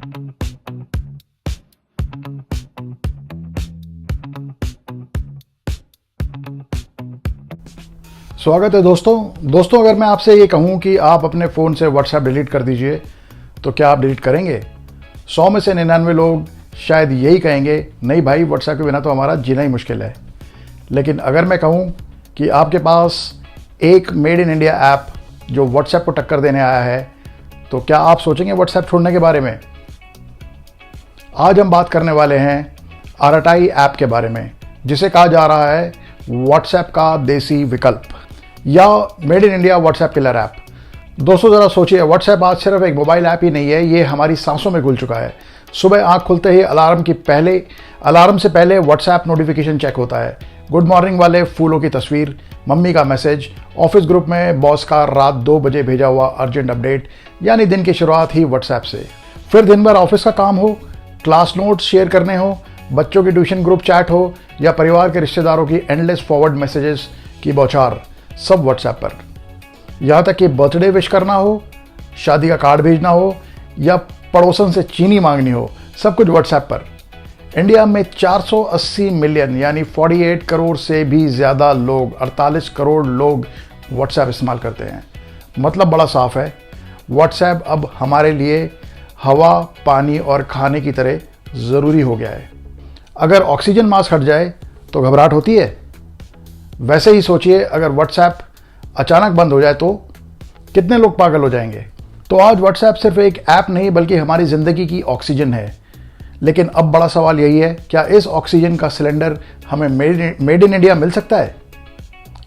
स्वागत है दोस्तों अगर मैं आपसे ये कहूं कि आप अपने फ़ोन से व्हाट्सएप डिलीट कर दीजिए तो क्या आप डिलीट करेंगे? 100 में से 99 लोग शायद यही कहेंगे, नहीं भाई, व्हाट्सएप के बिना तो हमारा जीना ही मुश्किल है। लेकिन अगर मैं कहूं कि आपके पास एक मेड इन इंडिया ऐप जो व्हाट्सएप को टक्कर देने आया है, तो क्या आप सोचेंगे व्हाट्सएप छोड़ने के बारे में? आज हम बात करने वाले हैं आरटाई ऐप के बारे में, जिसे कहा जा रहा है व्हाट्सएप का देसी विकल्प या made in India WhatsApp killer app. दोस्तों ज़रा सोचिए, व्हाट्सएप आज सिर्फ एक मोबाइल ऐप ही नहीं है, ये हमारी सांसों में घुल चुका है। सुबह आंख खुलते ही अलार्म से पहले व्हाट्सएप नोटिफिकेशन चेक होता है। गुड मॉर्निंग वाले फूलों की तस्वीर, मम्मी का मैसेज, ऑफिस ग्रुप में बॉस का रात 2 बजे भेजा हुआ अर्जेंट अपडेट, यानी दिन की शुरुआत ही व्हाट्सएप से। फिर दिन भर ऑफिस का काम हो, क्लास नोट्स शेयर करने हो, बच्चों की ट्यूशन ग्रुप चैट हो या परिवार के रिश्तेदारों की एंडलेस फॉरवर्ड मैसेजेस की बौछार, सब व्हाट्सएप पर। यहाँ तक कि बर्थडे विश करना हो, शादी का कार्ड भेजना हो या पड़ोसन से चीनी मांगनी हो, सब कुछ व्हाट्सएप पर। इंडिया में 480 मिलियन यानी 48 करोड़ से भी ज़्यादा लोग, 48 करोड़ लोग व्हाट्सएप इस्तेमाल करते हैं। मतलब बड़ा साफ है, व्हाट्सएप अब हमारे लिए हवा, पानी और खाने की तरह ज़रूरी हो गया है। अगर ऑक्सीजन मास्क हट जाए तो घबराहट होती है। वैसे ही सोचिए, अगर व्हाट्सएप अचानक बंद हो जाए तो कितने लोग पागल हो जाएंगे। तो आज व्हाट्सएप सिर्फ एक ऐप नहीं बल्कि हमारी ज़िंदगी की ऑक्सीजन है। लेकिन अब बड़ा सवाल यही है, क्या इस ऑक्सीजन का सिलेंडर हमें मेड इन इंडिया मिल सकता है?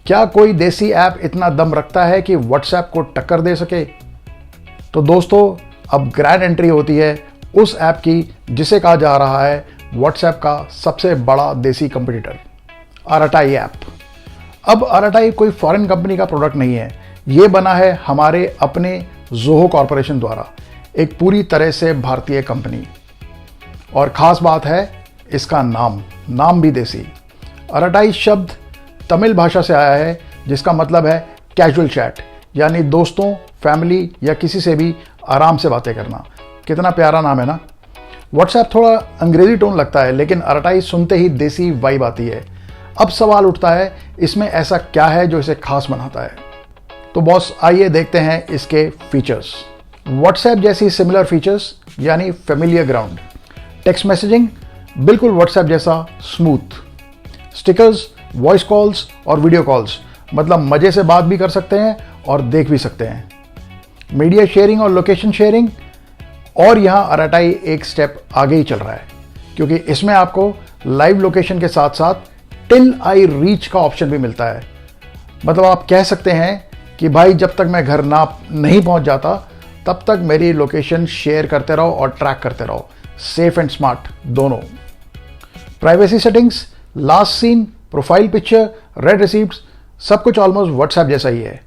क्या कोई देसी ऐप इतना दम रखता है कि व्हाट्सएप को टक्कर दे सके? तो दोस्तों, अब ग्रैंड एंट्री होती है उस ऐप की जिसे कहा जा रहा है व्हाट्सएप का सबसे बड़ा देसी कंपटीटर, आरटाई ऐप। अब आरटाई कोई फॉरेन कंपनी का प्रोडक्ट नहीं है, ये बना है हमारे अपने जोहो कॉरपोरेशन द्वारा, एक पूरी तरह से भारतीय कंपनी। और ख़ास बात है इसका नाम भी देसी। आरटाई शब्द तमिल भाषा से आया है, जिसका मतलब है कैजुअल चैट, यानी दोस्तों, फैमिली या किसी से भी आराम से बातें करना। कितना प्यारा नाम है ना। व्हाट्सएप थोड़ा अंग्रेजी टोन लगता है, लेकिन आरटाई सुनते ही देसी वाइब आती है। अब सवाल उठता है, इसमें ऐसा क्या है जो इसे खास बनाता है? तो बॉस, आइए देखते हैं इसके फीचर्स। व्हाट्सएप जैसी सिमिलर फीचर्स, यानी फेमिलियर ग्राउंड। टेक्स्ट मैसेजिंग बिल्कुल व्हाट्सएप जैसा स्मूथ। स्टिकर्स, वॉइस कॉल्स और वीडियो कॉल्स, मतलब मजे से बात भी कर सकते हैं और देख भी सकते हैं। मीडिया शेयरिंग और लोकेशन शेयरिंग, और यहाँ आरटाई एक स्टेप आगे ही चल रहा है, क्योंकि इसमें आपको लाइव लोकेशन के साथ साथ टिल आई रीच का ऑप्शन भी मिलता है। मतलब आप कह सकते हैं कि भाई, जब तक मैं घर नहीं पहुंच जाता तब तक मेरी लोकेशन शेयर करते रहो और ट्रैक करते रहो। सेफ एंड स्मार्ट दोनों। Privacy settings, last seen, profile picture, read receipts, सब कुछ ऑलमोस्ट व्हाट्सएप जैसा ही है।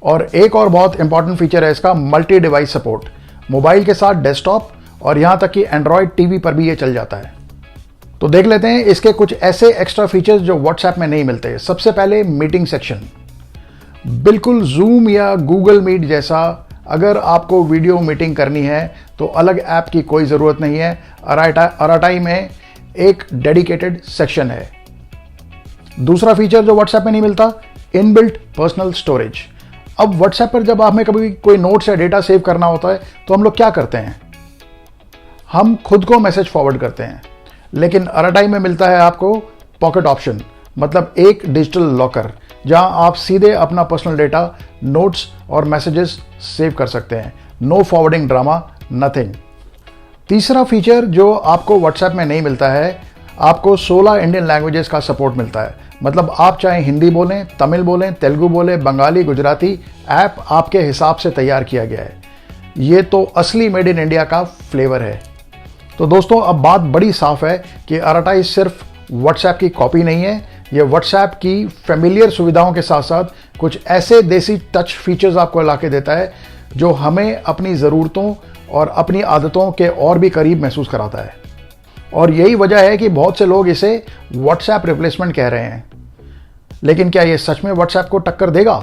और एक और बहुत इंपॉर्टेंट फीचर है इसका, मल्टी डिवाइस सपोर्ट। मोबाइल के साथ डेस्कटॉप और यहां तक कि एंड्रॉयड टीवी पर भी ये चल जाता है। तो देख लेते हैं इसके कुछ ऐसे एक्स्ट्रा फीचर्स जो व्हाट्सएप में नहीं मिलते। सबसे पहले मीटिंग सेक्शन, बिल्कुल जूम या गूगल मीट जैसा। अगर आपको वीडियो मीटिंग करनी है तो अलग ऐप की कोई ज़रूरत नहीं है, आरटाई में एक डेडिकेटेड सेक्शन है। दूसरा फीचर जो व्हाट्सएप में नहीं मिलता, इनबिल्ट पर्सनल स्टोरेज। अब व्हाट्सएप पर जब हमें कभी कोई नोट्स या डेटा सेव करना होता है तो हम लोग क्या करते हैं? हम खुद को मैसेज फॉरवर्ड करते हैं। लेकिन आरटाई में मिलता है आपको पॉकेट ऑप्शन, मतलब एक डिजिटल लॉकर, जहां आप सीधे अपना पर्सनल डेटा, नोट्स और मैसेजेस सेव कर सकते हैं। No forwarding drama, nothing. तीसरा फीचर जो आपको व्हाट्सएप में नहीं मिलता है, आपको 16 इंडियन लैंग्वेजेस का सपोर्ट मिलता है। मतलब आप चाहे हिंदी बोलें, तमिल बोलें, तेलुगु बोलें, बंगाली, गुजराती, ऐप आपके हिसाब से तैयार किया गया है। ये तो असली मेड इन इंडिया का फ्लेवर है। तो दोस्तों, अब बात बड़ी साफ है कि आरटाई सिर्फ व्हाट्सएप की कॉपी नहीं है, ये व्हाट्सएप की फेमिलियर सुविधाओं के साथ साथ कुछ ऐसे देसी टच फीचर्स आपको ला के देता है जो हमें अपनी ज़रूरतों और अपनी आदतों के और भी करीब महसूस कराता है। और यही वजह है कि बहुत से लोग इसे व्हाट्सएप रिप्लेसमेंट कह रहे हैं। लेकिन क्या ये सच में व्हाट्सएप को टक्कर देगा?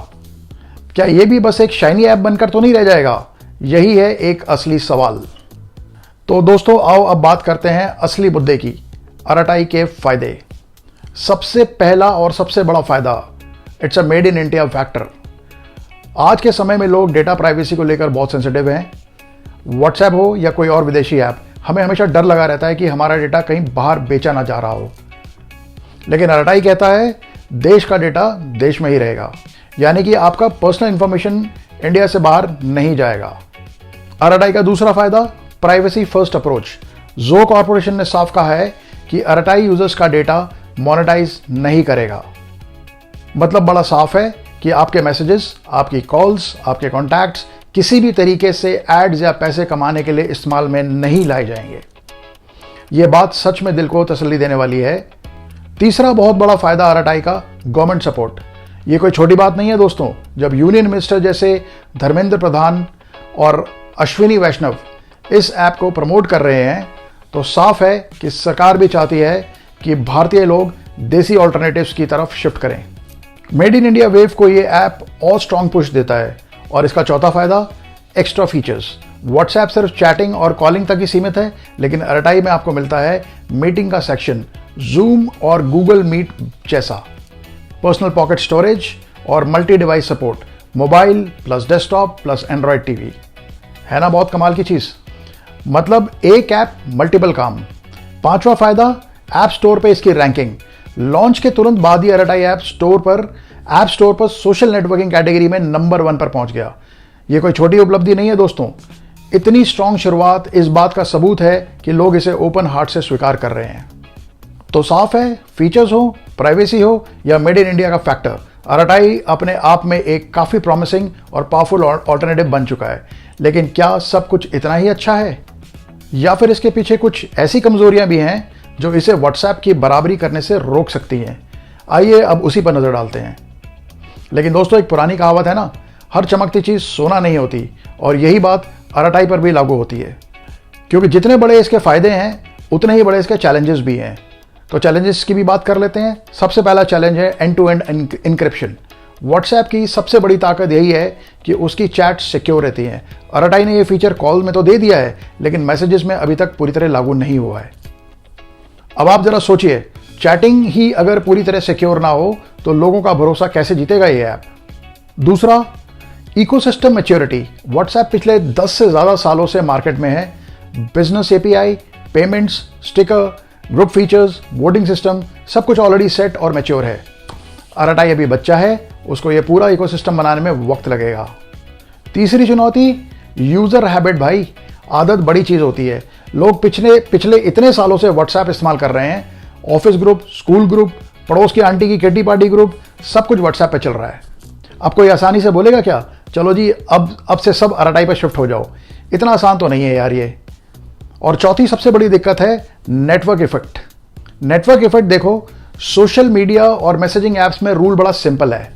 क्या ये भी बस एक शाइनी ऐप बनकर तो नहीं रह जाएगा? यही है एक असली सवाल। तो दोस्तों आओ अब बात करते हैं असली मुद्दे की, RTI के फायदे। सबसे पहला और सबसे बड़ा फायदा, it's a made in India factor. आज के समय में लोग डेटा प्राइवेसी को लेकर बहुत सेंसिटिव हैं। व्हाट्सएप हो या कोई और विदेशी ऐप, हमें हमेशा डर लगा रहता है कि हमारा डेटा कहीं बाहर बेचा ना जा रहा हो। लेकिन RTI कहता है देश का डेटा देश में ही रहेगा, यानी कि आपका पर्सनल इंफॉर्मेशन इंडिया से बाहर नहीं जाएगा। RTI का दूसरा फायदा, प्राइवेसी फर्स्ट अप्रोच। जो कॉर्पोरेशन ने साफ कहा है कि RTI यूजर्स का डेटा मोनेटाइज नहीं करेगा। मतलब बड़ा साफ है कि आपके मैसेजेस, आपकी कॉल्स, आपके कॉन्टैक्ट्स किसी भी तरीके से एड्स या पैसे कमाने के लिए इस्तेमाल में नहीं लाए जाएंगे। यह बात सच में दिल को तसल्ली देने वाली है। तीसरा बहुत बड़ा फायदा RTI का, गवर्नमेंट सपोर्ट। यह कोई छोटी बात नहीं है दोस्तों। जब यूनियन मिनिस्टर जैसे धर्मेंद्र प्रधान और अश्विनी वैष्णव इस ऐप को प्रमोट कर रहे हैं तो साफ है कि सरकार भी चाहती है कि भारतीय लोग देसी ऑल्टरनेटिव्स की तरफ शिफ्ट करें। मेड इन इंडिया वेव को ये ऐप और स्ट्रॉन्ग पुश देता है। और इसका चौथा फायदा, एक्स्ट्रा फीचर्स। व्हाट्सएप सिर्फ चैटिंग और कॉलिंग तक ही सीमित है, लेकिन RTI में आपको मिलता है मीटिंग का सेक्शन, जूम और गूगल मीट जैसा, पर्सनल पॉकेट स्टोरेज और multi device support, mobile plus desktop plus Android TV. है ना बहुत कमाल की चीज। मतलब एक ऐप मल्टीपल काम। पांचवा फायदा, ऐप स्टोर पे इसकी रैंकिंग। लॉन्च के तुरंत बाद ही RTI ऐप स्टोर पर सोशल नेटवर्किंग कैटेगरी में नंबर 1 पर पहुंच गया। यह कोई छोटी उपलब्धि नहीं है दोस्तों। इतनी स्ट्रॉन्ग शुरुआत इस बात का सबूत है कि लोग इसे ओपन हार्ट से स्वीकार कर रहे हैं। तो साफ है, फीचर्स हो, प्राइवेसी हो या मेड इन इंडिया का फैक्टर, RTI अपने आप में एक काफी प्रॉमिसिंग और पावरफुल ऑल्टरनेटिव बन चुका है। लेकिन क्या सब कुछ इतना ही अच्छा है, या फिर इसके पीछे कुछ ऐसी कमजोरियां भी हैं जो इसे व्हाट्सएप की बराबरी करने से रोक सकती हैं? आइए अब उसी पर नजर डालते हैं। लेकिन दोस्तों, एक पुरानी कहावत है ना, हर चमकती चीज सोना नहीं होती, और यही बात RTI पर भी लागू होती है। क्योंकि जितने बड़े इसके फायदे हैं उतने ही बड़े इसके चैलेंजेस भी हैं। तो चैलेंजेस की भी बात कर लेते हैं। सबसे पहला चैलेंज है end to end encryption. WhatsApp की सबसे बड़ी ताकत यही है कि उसकी चैट सिक्योर रहती है। RTI ने यह फीचर कॉल में तो दे दिया है, लेकिन मैसेजेस में अभी तक पूरी तरह लागू नहीं हुआ है। अब आप जरा सोचिए, चैटिंग ही अगर पूरी तरह सिक्योर ना हो तो लोगों का भरोसा कैसे जीतेगा ये ऐप? दूसरा, इकोसिस्टम मैच्योरिटी। व्हाट्सएप पिछले 10 से ज्यादा सालों से मार्केट में है। Business API, payments, sticker, group features, voting system, सब कुछ ऑलरेडी सेट और मैच्योर है। RTI अभी बच्चा है, उसको यह पूरा इकोसिस्टम बनाने में वक्त लगेगा। तीसरी चुनौती, यूजर हैबिट। भाई, आदत बड़ी चीज होती है। लोग पिछले इतने सालों से व्हाट्सएप इस्तेमाल कर रहे हैं। ऑफिस ग्रुप, स्कूल ग्रुप, पड़ोस की आंटी की किट्टी पार्टी ग्रुप, सब कुछ व्हाट्सएप पे चल रहा है। अब कोई आसानी से बोलेगा क्या, चलो जी अब से सब RTI पे शिफ्ट हो जाओ? इतना आसान तो नहीं है यार ये। और चौथी सबसे बड़ी दिक्कत है नेटवर्क इफेक्ट। नेटवर्क इफेक्ट देखो, सोशल मीडिया और मैसेजिंग ऐप्स में रूल बड़ा सिंपल है।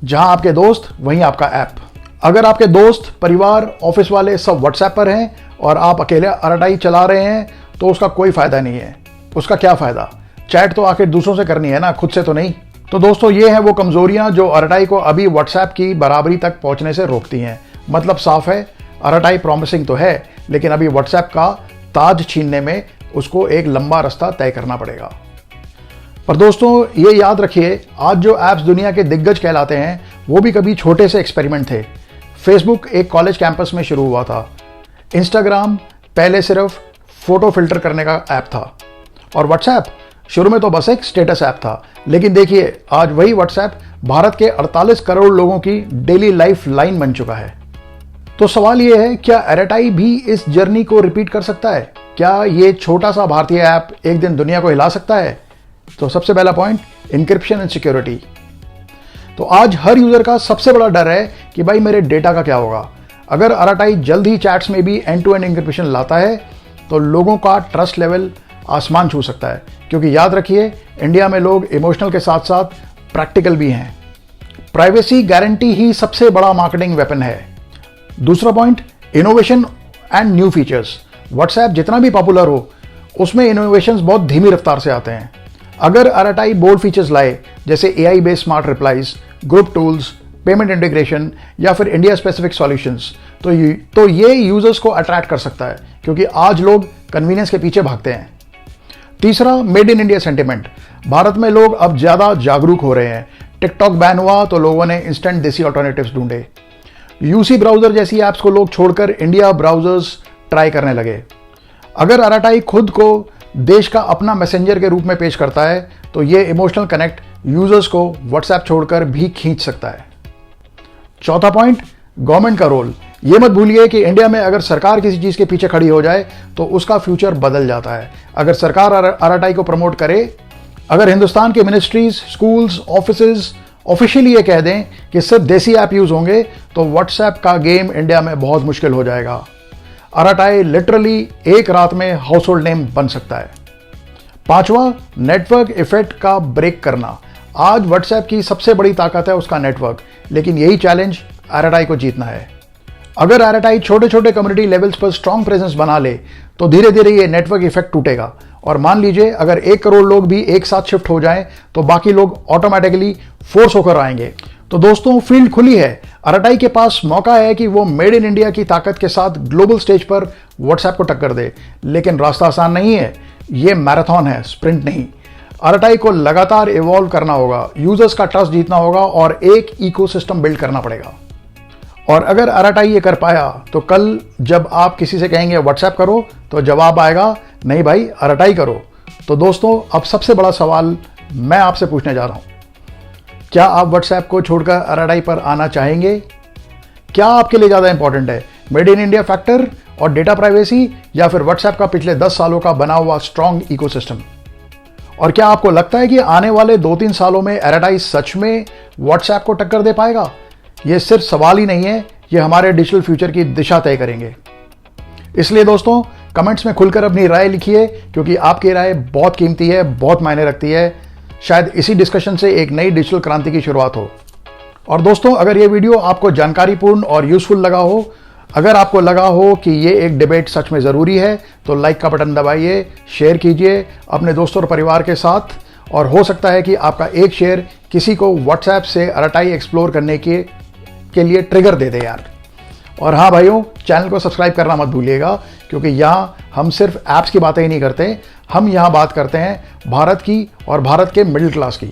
जहां आपके दोस्त वहीं आपका ऐप। अगर आपके दोस्त, परिवार, ऑफिस वाले सब व्हाट्सएप पर हैं और आप अकेले RTI चला रहे हैं तो उसका कोई फायदा नहीं है। उसका क्या फायदा? चैट तो आखिर दूसरों से करनी है ना, खुद से तो नहीं। तो दोस्तों, ये हैं वो कमजोरियां जो RTI को अभी व्हाट्सएप की बराबरी तक पहुंचने से रोकती हैं। मतलब साफ है, RTI प्रॉमिसिंग तो है, लेकिन अभी व्हाट्सएप का ताज छीनने में उसको एक लंबा रास्ता तय करना पड़ेगा। पर दोस्तों, ये याद रखिए, आज जो ऐप्स दुनिया के दिग्गज कहलाते हैं वो भी कभी छोटे से एक्सपेरिमेंट थे। फेसबुक एक कॉलेज कैंपस में शुरू हुआ था। इंस्टाग्राम पहले सिर्फ फोटो फिल्टर करने का ऐप था, और व्हाट्सएप शुरू में तो बस एक स्टेटस ऐप था। लेकिन देखिए, आज वही व्हाट्सएप भारत के 48 करोड़ लोगों की डेली लाइफ लाइन बन चुका है। तो सवाल यह है, क्या RTI भी इस जर्नी को रिपीट कर सकता है? क्या ये छोटा सा भारतीय ऐप एक दिन दुनिया को हिला सकता है? तो सबसे पहला पॉइंट, इंक्रिप्शन एंड सिक्योरिटी। तो आज हर यूजर का सबसे बड़ा डर है कि भाई मेरे डेटा का क्या होगा। अगर RTI जल्द ही चैट्स में भी एंड टू एंड इंक्रिप्शन लाता है तो लोगों का ट्रस्ट लेवल आसमान छू सकता है। क्योंकि याद रखिए, इंडिया में लोग इमोशनल के साथ साथ प्रैक्टिकल भी हैं। प्राइवेसी गारंटी ही सबसे बड़ा मार्केटिंग वेपन है। दूसरा point, innovation and new features. WhatsApp जितना भी पॉपुलर हो, उसमें इनोवेशंस बहुत धीमी रफ्तार से आते हैं। अगर RTI बोल्ड फीचर्स लाए, जैसे AI based smart replies, group tools, payment integration या फिर इंडिया स्पेसिफिक सॉल्यूशंस, तो ये यूजर्स को अट्रैक्ट कर सकता है, क्योंकि आज लोग कन्वीनियंस के पीछे भागते हैं। तीसरा, made in India sentiment. Bharat में लोग अब ज्यादा जागरूक हो रहे हैं। टिकटॉक बैन हुआ तो लोगों ने इंस्टेंट देसी ऑल्टरनेटिव्स ढूंढे। यूसी ब्राउजर जैसी ऐप्स को लोग छोड़कर इंडिया ब्राउजर्स ट्राई करने लगे। अगर आरटीआई खुद को देश का अपना मैसेंजर के रूप में पेश करता है तो ये इमोशनल कनेक्ट यूजर्स को व्हाट्सएप छोड़कर भी खींच सकता है। चौथा पॉइंट, गवर्नमेंट का रोल। ये मत भूलिए कि इंडिया में अगर सरकार किसी चीज के पीछे खड़ी हो जाए तो उसका फ्यूचर बदल जाता है। अगर सरकार आरटीआई को प्रमोट करे, अगर हिंदुस्तान के मिनिस्ट्रीज, स्कूल्स, ऑफिसेज ऑफिशियली ये कह दें कि सिर्फ देसी ऐप यूज होंगे तो व्हाट्सएप का गेम इंडिया में बहुत मुश्किल हो जाएगा। आरटीआई लिटरली एक रात में हाउस होल्ड नेम बन सकता है। पांचवा, नेटवर्क इफेक्ट का ब्रेक करना। आज व्हाट्सएप की सबसे बड़ी ताकत है उसका नेटवर्क, लेकिन यही चैलेंज आरटीआई को जीतना है। अगर आरटीआई छोटे छोटे कम्युनिटी लेवल्स पर स्ट्रांग प्रेजेंस बना ले तो धीरे धीरे ये नेटवर्क इफेक्ट टूटेगा, और मान लीजिए अगर 1 करोड़ लोग भी एक साथ शिफ्ट हो जाएं तो बाकी लोग ऑटोमेटिकली फोर्स होकर आएंगे। तो दोस्तों, फील्ड खुली है। आरटीआई के पास मौका है कि वो मेड इन इंडिया की ताकत के साथ ग्लोबल स्टेज पर व्हाट्सएप को टक्कर दे, लेकिन रास्ता आसान नहीं है। ये मैराथन है, स्प्रिंट नहीं। आरटीआई को लगातार इवॉल्व करना होगा, यूजर्स का ट्रस्ट जीतना होगा और एक इकोसिस्टम बिल्ड करना पड़ेगा। और अगर आरटीआई ये कर पाया तो कल जब आप किसी से कहेंगे व्हाट्सएप करो तो जवाब आएगा, नहीं भाई आरटीआई करो। तो दोस्तों, अब सबसे बड़ा सवाल मैं आपसे पूछने जा रहा हूं, क्या आप व्हाट्सएप को छोड़कर आरटीआई पर आना चाहेंगे? क्या आपके लिए ज्यादा इंपॉर्टेंट है, मेड इन इंडिया फैक्टर और डेटा प्राइवेसी, या फिर व्हाट्सएप का पिछले 10 सालों का बना हुआ स्ट्रांग इकोसिस्टम? और क्या आपको लगता है कि आने वाले 2-3 सालों में आरटीआई सच में व्हाट्सएप को टक्कर दे पाएगा? यह सिर्फ सवाल ही नहीं है, यह हमारे डिजिटल फ्यूचर की दिशा तय करेंगे। इसलिए दोस्तों, कमेंट्स में खुलकर अपनी राय लिखिए, क्योंकि आपकी राय बहुत कीमती है, बहुत मायने रखती है। शायद इसी डिस्कशन से एक नई डिजिटल क्रांति की शुरुआत हो। और दोस्तों, अगर ये वीडियो आपको जानकारीपूर्ण और यूजफुल लगा हो, अगर आपको लगा हो कि ये एक डिबेट सच में ज़रूरी है, तो लाइक का बटन दबाइए, शेयर कीजिए अपने दोस्तों और परिवार के साथ। और हो सकता है कि आपका एक शेयर किसी को व्हाट्सएप से आरटीआई एक्सप्लोर करने के लिए ट्रिगर दे दे यार। और हाँ भाइयों, चैनल को सब्सक्राइब करना मत भूलिएगा, क्योंकि यहाँ हम सिर्फ ऐप्स की बातें ही नहीं करते, हम यहाँ बात करते हैं भारत की और भारत के मिडिल क्लास की।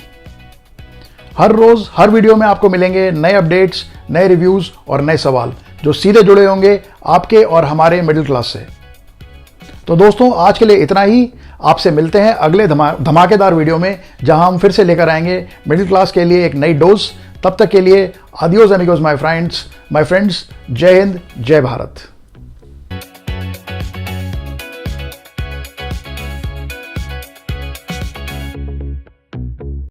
हर रोज हर वीडियो में आपको मिलेंगे नए अपडेट्स, नए रिव्यूज और नए सवाल जो सीधे जुड़े होंगे आपके और हमारे मिडिल क्लास से। तो दोस्तों, आज के लिए इतना ही। आपसे मिलते हैं अगले धमाकेदार वीडियो में, जहां हम फिर से लेकर आएंगे मिडिल क्लास के लिए एक नई डोज। तब तक के लिए आदियोस अमिगोस माय फ्रेंड्स। जय हिंद, जय भारत।